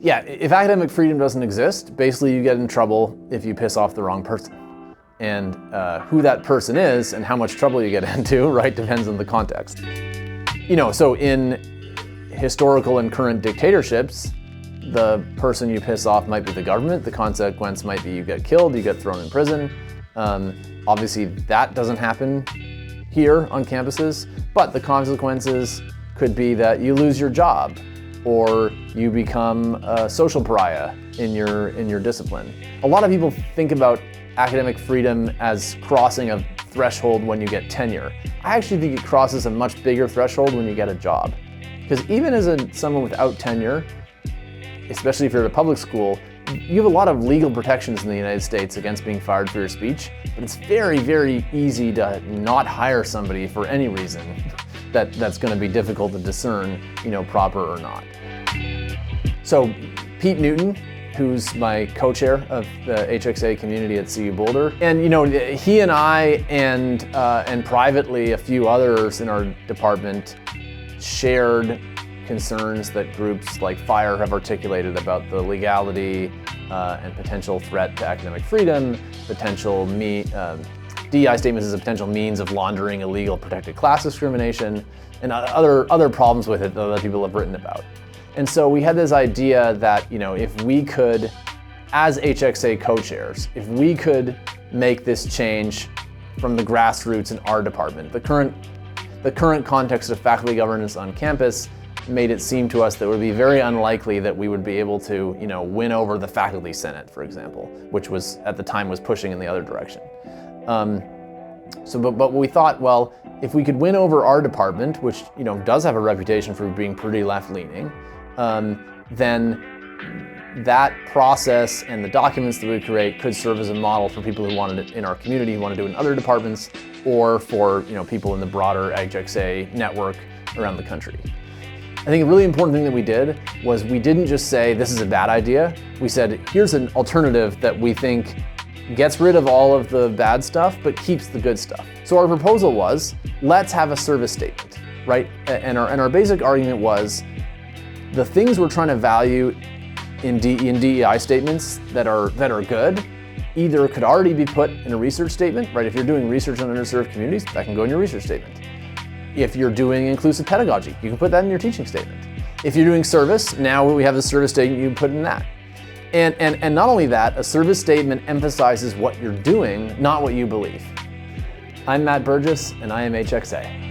Yeah, if academic freedom doesn't exist, basically you get in trouble if you piss off the wrong person. And who that person is and how much trouble you get into, right, depends on the context. So in historical and current dictatorships, the person you piss off might be the government. The consequence might be you get killed, you get thrown in prison. Obviously, that doesn't happen here on campuses, but the consequences could be that you lose your job or you become a social pariah in your discipline. A lot of people think about academic freedom as crossing a threshold when you get tenure. I actually think it crosses a much bigger threshold when you get a job. Because even as someone without tenure, especially if you're at a public school, you have a lot of legal protections in the United States against being fired for your speech, but it's very, very easy to not hire somebody for any reason that's going to be difficult to discern, proper or not. So Pete Newton, who's my co-chair of the HXA community at CU Boulder, and he and I and privately a few others in our department shared concerns that groups like FIRE have articulated about the legality and potential threat to academic freedom, potential DEI statements as a potential means of laundering illegal protected class discrimination, and other problems with it that other people have written about. And so we had this idea that if we could, as HXA co-chairs, if we could make this change from the grassroots in our department, the current context of faculty governance on campus made it seem to us that it would be very unlikely that we would be able to, win over the faculty senate, for example, which was at the time was pushing in the other direction. But we thought, well, if we could win over our department, which does have a reputation for being pretty left-leaning, then that process and the documents that we create could serve as a model for people who wanted it in our community, who want to do it in other departments, or for people in the broader HXA network around the country. I think a really important thing that we did was we didn't just say this is a bad idea. We said here's an alternative that we think gets rid of all of the bad stuff but keeps the good stuff. So our proposal was, let's have a service statement, right? And our basic argument was the things we're trying to value in DEI statements that are good either could already be put in a research statement, right? If you're doing research on underserved communities, that can go in your research statement. If you're doing inclusive pedagogy, you can put that in your teaching statement. If you're doing service, now we have a service statement, you can put in that. And not only that, a service statement emphasizes what you're doing, not what you believe. I'm Matt Burgess, and I am HXA.